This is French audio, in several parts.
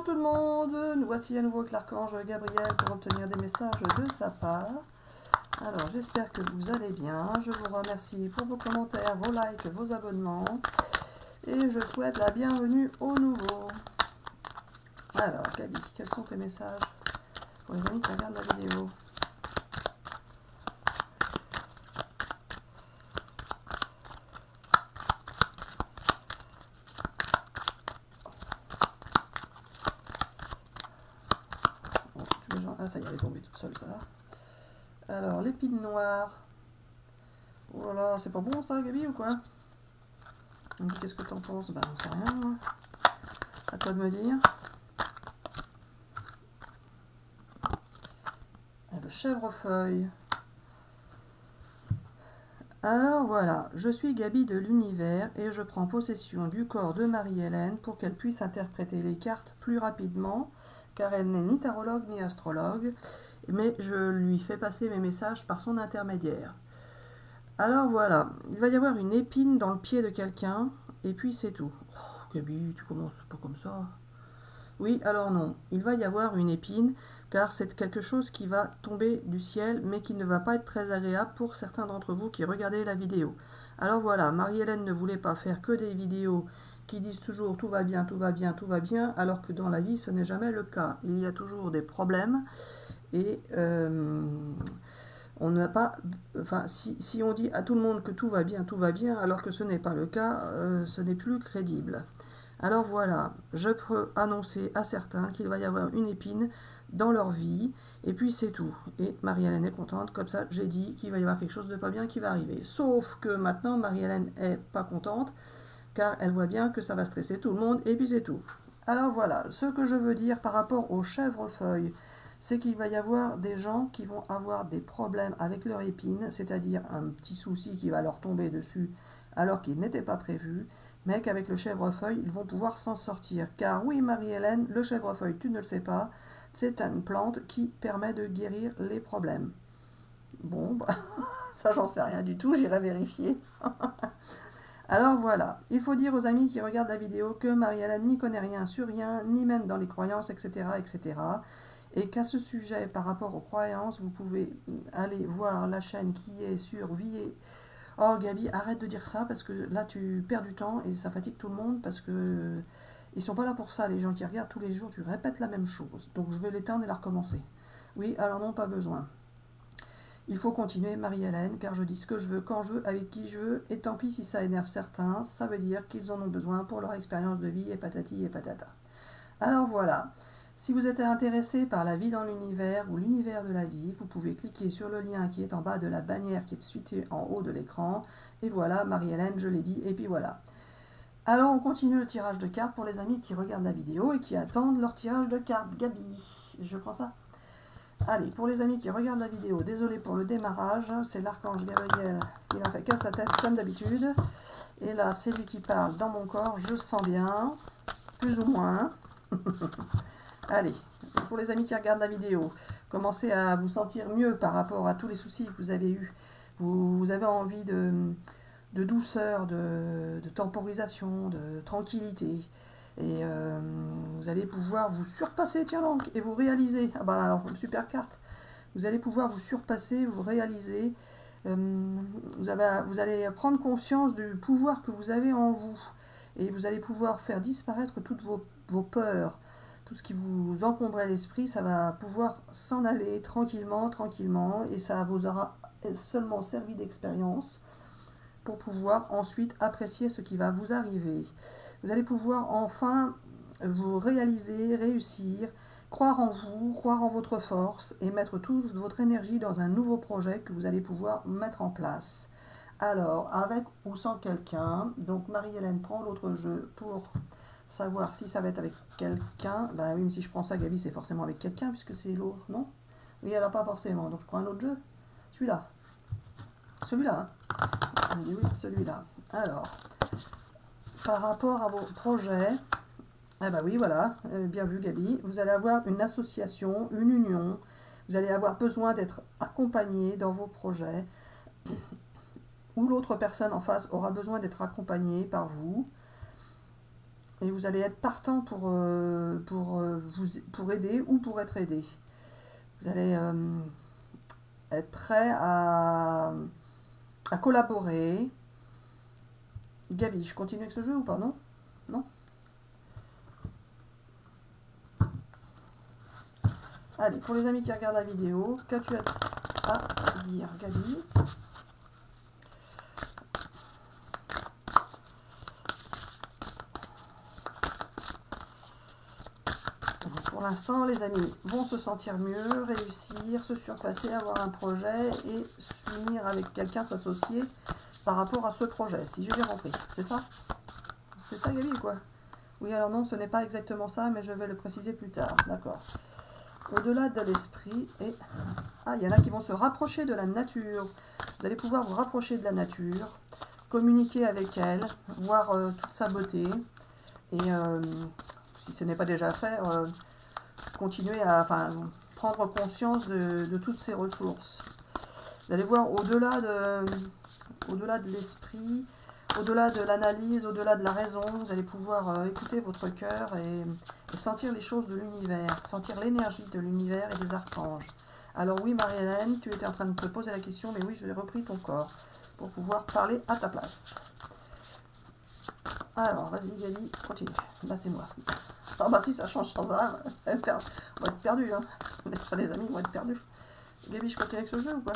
Bonjour tout le monde, nous voici à nouveau avec l'archange Gabriel pour obtenir des messages de sa part. Alors j'espère que vous allez bien, je vous remercie pour vos commentaires, vos likes, vos abonnements et je souhaite la bienvenue aux nouveaux. Alors Gabi, quels sont tes messages pour les amis qui regardent la vidéo? Ah ça y est, elle est tombée toute seule ça. Alors l'épine noire. Oh là là, c'est pas bon ça Gabi ou quoi? Qu'est-ce que t'en penses? Bah j'en sais rien moi. À toi de me dire. Le chèvrefeuille. Alors voilà, je suis Gabi de l'univers et je prends possession du corps de Marie-Hélène pour qu'elle puisse interpréter les cartes plus rapidement, car elle n'est ni tarologue ni astrologue, mais je lui fais passer mes messages par son intermédiaire. Alors voilà, il va y avoir une épine dans le pied de quelqu'un, et puis c'est tout. Oh, Gabi, tu commences pas comme ça. Oui, alors non, il va y avoir une épine, car c'est quelque chose qui va tomber du ciel, mais qui ne va pas être très agréable pour certains d'entre vous qui regardez la vidéo. Alors voilà, Marie-Hélène ne voulait pas faire que des vidéos qui disent toujours tout va bien, tout va bien, tout va bien, alors que dans la vie ce n'est jamais le cas. Il y a toujours des problèmes, et on n'a pas, enfin, si on dit à tout le monde que tout va bien, alors que ce n'est pas le cas, ce n'est plus crédible. Alors voilà, je peux annoncer à certains qu'il va y avoir une épine dans leur vie, et puis c'est tout. Et Marie-Hélène est contente, comme ça j'ai dit qu'il va y avoir quelque chose de pas bien qui va arriver. Sauf que maintenant Marie-Hélène est pas contente, car elle voit bien que ça va stresser tout le monde, et puis c'est tout. Alors voilà, ce que je veux dire par rapport aux chèvrefeuilles, c'est qu'il va y avoir des gens qui vont avoir des problèmes avec leur épine, c'est-à-dire un petit souci qui va leur tomber dessus alors qu'il n'était pas prévu, mais qu'avec le chèvrefeuille, ils vont pouvoir s'en sortir. Car oui, Marie-Hélène, le chèvrefeuille, tu ne le sais pas, c'est une plante qui permet de guérir les problèmes. Bon, bah, ça j'en sais rien du tout, j'irai vérifier. Alors voilà, il faut dire aux amis qui regardent la vidéo que Marie-Hélène n'y connaît rien sur rien, ni même dans les croyances, etc. etc. Et qu'à ce sujet, par rapport aux croyances, vous pouvez aller voir la chaîne qui est sur Vie. Oh Gabi, arrête de dire ça parce que là tu perds du temps et ça fatigue tout le monde parce que ils sont pas là pour ça, les gens qui regardent tous les jours, tu répètes la même chose. Donc je vais l'éteindre et la recommencer. Oui, alors non, pas besoin. Il faut continuer Marie-Hélène, car je dis ce que je veux, quand je veux, avec qui je veux, et tant pis si ça énerve certains, ça veut dire qu'ils en ont besoin pour leur expérience de vie et patati et patata. Alors voilà. Si vous êtes intéressé par la vie dans l'univers ou l'univers de la vie, vous pouvez cliquer sur le lien qui est en bas de la bannière qui est située en haut de l'écran. Et voilà, Marie-Hélène, je l'ai dit, et puis voilà. Alors on continue le tirage de cartes pour les amis qui regardent la vidéo et qui attendent leur tirage de cartes. Gabi, je prends ça. Allez, pour les amis qui regardent la vidéo, désolé pour le démarrage, c'est l'archange Gabriel qui n'a fait que sa tête comme d'habitude. Et là, c'est lui qui parle dans mon corps, je sens bien, plus ou moins. Allez, pour les amis qui regardent la vidéo, commencez à vous sentir mieux par rapport à tous les soucis que vous avez eus. Vous avez envie de douceur, de temporisation, de tranquillité. Et vous allez pouvoir vous surpasser, tiens donc, et vous réaliser. Ah bah alors, super carte. Vous allez pouvoir vous surpasser, vous réaliser. Vous allez prendre conscience du pouvoir que vous avez en vous. Et vous allez pouvoir faire disparaître toutes vos peurs. Tout ce qui vous encombrait l'esprit, ça va pouvoir s'en aller tranquillement, et ça vous aura seulement servi d'expérience pour pouvoir ensuite apprécier ce qui va vous arriver. Vous allez pouvoir enfin vous réaliser, réussir, croire en vous, croire en votre force et mettre toute votre énergie dans un nouveau projet que vous allez pouvoir mettre en place. Alors, avec ou sans quelqu'un, donc Marie-Hélène prend l'autre jeu pour savoir si ça va être avec quelqu'un. Ben oui, mais si je prends ça, Gabi, c'est forcément avec quelqu'un, puisque c'est l'autre, non? Oui, elle n'a pas forcément, donc je prends un autre jeu. Celui-là. Celui-là, hein. Elle dit oui, celui-là. Alors, par rapport à vos projets, eh ben oui, voilà, bien vu Gabi, vous allez avoir une association, une union, vous allez avoir besoin d'être accompagné dans vos projets, ou l'autre personne en face aura besoin d'être accompagnée par vous. Et vous allez être partant pour aider ou pour être aidé. Vous allez être prêt à collaborer. Gabi, je continue avec ce jeu ou pas? Non? Non? Allez, pour les amis qui regardent la vidéo, qu'as-tu à dire, Gabi? Pour l'instant, les amis vont se sentir mieux, réussir, se surpasser, avoir un projet et s'unir avec quelqu'un, s'associer par rapport à ce projet, si j'ai bien compris. C'est ça? C'est ça, Gabi, quoi? Oui, alors non, ce n'est pas exactement ça, mais je vais le préciser plus tard. D'accord. Au-delà de l'esprit, et... Ah, il y en a qui vont se rapprocher de la nature. Vous allez pouvoir vous rapprocher de la nature, communiquer avec elle, voir toute sa beauté, et si ce n'est pas déjà fait, continuer à prendre conscience de toutes ces ressources. Vous allez voir au-delà de l'esprit, au-delà de l'analyse, au-delà de la raison, vous allez pouvoir écouter votre cœur et sentir les choses de l'univers, sentir l'énergie de l'univers et des archanges. Alors oui, Marie-Hélène, tu étais en train de te poser la question, mais oui, je l'ai repris ton corps pour pouvoir parler à ta place. Alors, vas-y, Gabi, continue. Là, c'est moi. Ah bah si ça change sans âme, on va être perdu, hein. Les amis vont être perdus. Gabi, je continue avec ce jeu ou quoi?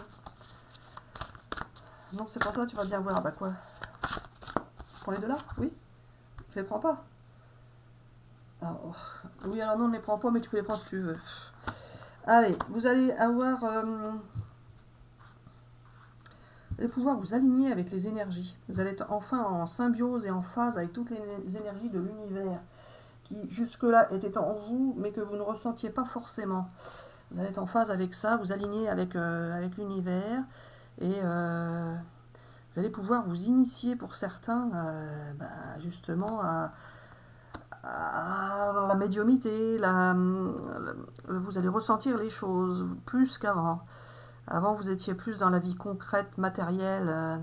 Non, c'est pour ça, tu vas bien voir. Bah quoi? Pour les deux là? Oui? Je les prends pas. Alors, oui, alors non, ne les prends pas, mais tu peux les prendre si tu veux. Allez, vous allez avoir... vous allez pouvoir vous aligner avec les énergies. Vous allez être enfin en symbiose et en phase avec toutes les énergies de l'univers qui jusque-là étaient en vous, mais que vous ne ressentiez pas forcément. Vous allez être en phase avec ça, vous aligner avec l'univers, et vous allez pouvoir vous initier pour certains, justement, à la médiumnité, vous allez ressentir les choses plus qu'avant. Avant, vous étiez plus dans la vie concrète, matérielle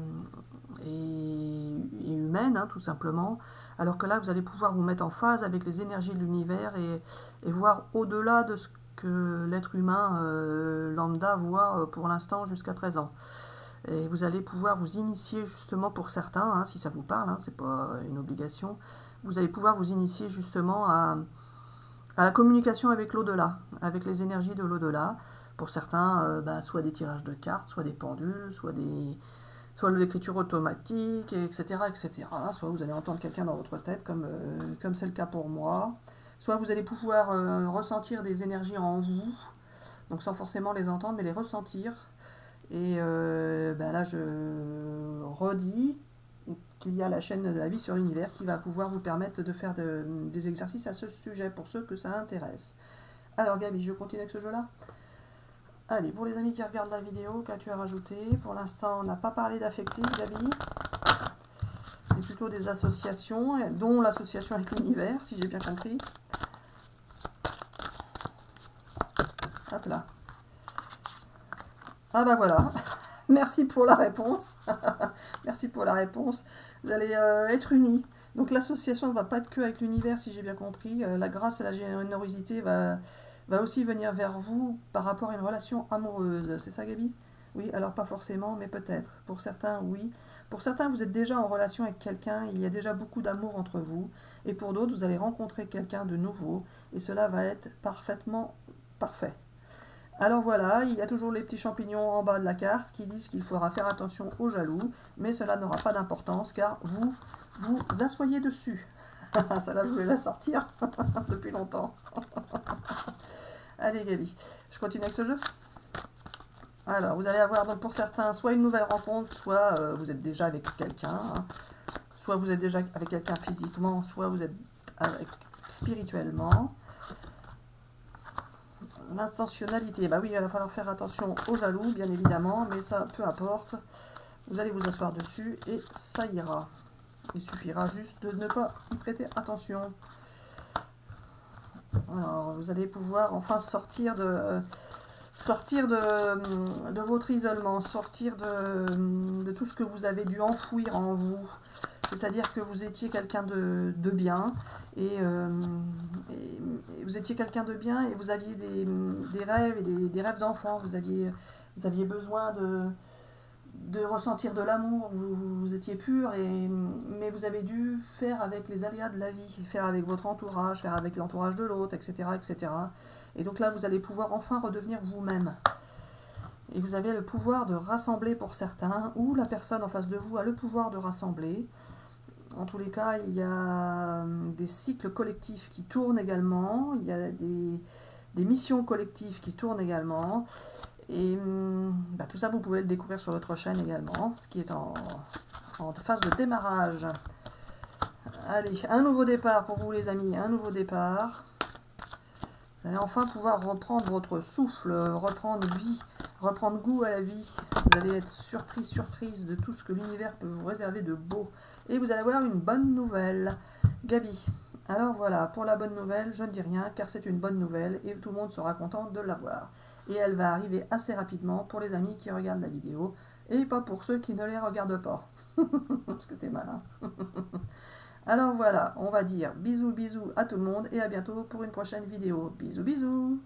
et humaine, hein, tout simplement. Alors que là, vous allez pouvoir vous mettre en phase avec les énergies de l'univers et voir au-delà de ce que l'être humain lambda voit pour l'instant jusqu'à présent. Et vous allez pouvoir vous initier justement pour certains, hein, si ça vous parle, hein, c'est pas une obligation, vous allez pouvoir vous initier justement à la communication avec l'au-delà, avec les énergies de l'au-delà. Pour certains, soit des tirages de cartes, soit des pendules, soit de l'écriture automatique, etc., etc. Soit vous allez entendre quelqu'un dans votre tête, comme c'est le cas pour moi. Soit vous allez pouvoir ressentir des énergies en vous, donc sans forcément les entendre, mais les ressentir. Et là, je redis qu'il y a la chaîne de la vie sur l'univers qui va pouvoir vous permettre de faire des exercices à ce sujet, pour ceux que ça intéresse. Alors Gabi, je continue avec ce jeu-là. Allez, pour les amis qui regardent la vidéo, qu'as-tu à rajouter? Pour l'instant, on n'a pas parlé d'affectif, Gabi. C'est plutôt des associations, dont l'association avec l'univers, si j'ai bien compris. Hop là. Ah bah voilà. Merci pour la réponse. Merci pour la réponse. Vous allez être unis. Donc l'association ne va pas être que avec l'univers, si j'ai bien compris. La grâce et la générosité va aussi venir vers vous par rapport à une relation amoureuse. C'est ça, Gabi? Oui, alors pas forcément, mais peut-être. Pour certains, oui. Pour certains, vous êtes déjà en relation avec quelqu'un, il y a déjà beaucoup d'amour entre vous. Et pour d'autres, vous allez rencontrer quelqu'un de nouveau. Et cela va être parfaitement parfait. Alors voilà, il y a toujours les petits champignons en bas de la carte qui disent qu'il faudra faire attention aux jaloux, mais cela n'aura pas d'importance car vous asseyez dessus. Celle-là, je voulais la sortir depuis longtemps. Allez Gabi, je continue avec ce jeu. Alors, vous allez avoir donc pour certains soit une nouvelle rencontre, soit vous êtes déjà avec quelqu'un, hein. Soit vous êtes déjà avec quelqu'un physiquement, soit vous êtes avec spirituellement. L'intentionnalité, bah oui, il va falloir faire attention aux jaloux, bien évidemment, mais ça, peu importe. Vous allez vous asseoir dessus et ça ira. Il suffira juste de ne pas y prêter attention. Alors, vous allez pouvoir enfin sortir de votre isolement, sortir de tout ce que vous avez dû enfouir en vous. C'est-à-dire que vous étiez quelqu'un de bien, et vous étiez quelqu'un de bien, et vous aviez des rêves, et des rêves d'enfant. Vous aviez besoin de ressentir de l'amour, vous étiez pur, mais vous avez dû faire avec les aléas de la vie, faire avec votre entourage, faire avec l'entourage de l'autre, etc., etc. Et donc là, vous allez pouvoir enfin redevenir vous-même. Et vous avez le pouvoir de rassembler pour certains, ou la personne en face de vous a le pouvoir de rassembler. En tous les cas, il y a des cycles collectifs qui tournent également, il y a des missions collectives qui tournent également. Et tout ça, vous pouvez le découvrir sur notre chaîne également, ce qui est en phase de démarrage. Allez, un nouveau départ pour vous les amis, un nouveau départ. Vous allez enfin pouvoir reprendre votre souffle, reprendre vie, reprendre goût à la vie. Vous allez être surprise de tout ce que l'univers peut vous réserver de beau. Et vous allez avoir une bonne nouvelle. Gabi, alors voilà, pour la bonne nouvelle, je ne dis rien car c'est une bonne nouvelle et tout le monde sera content de l'avoir. Et elle va arriver assez rapidement pour les amis qui regardent la vidéo et pas pour ceux qui ne les regardent pas. Parce que t'es malin. Alors voilà, on va dire bisous bisous à tout le monde et à bientôt pour une prochaine vidéo. Bisous bisous.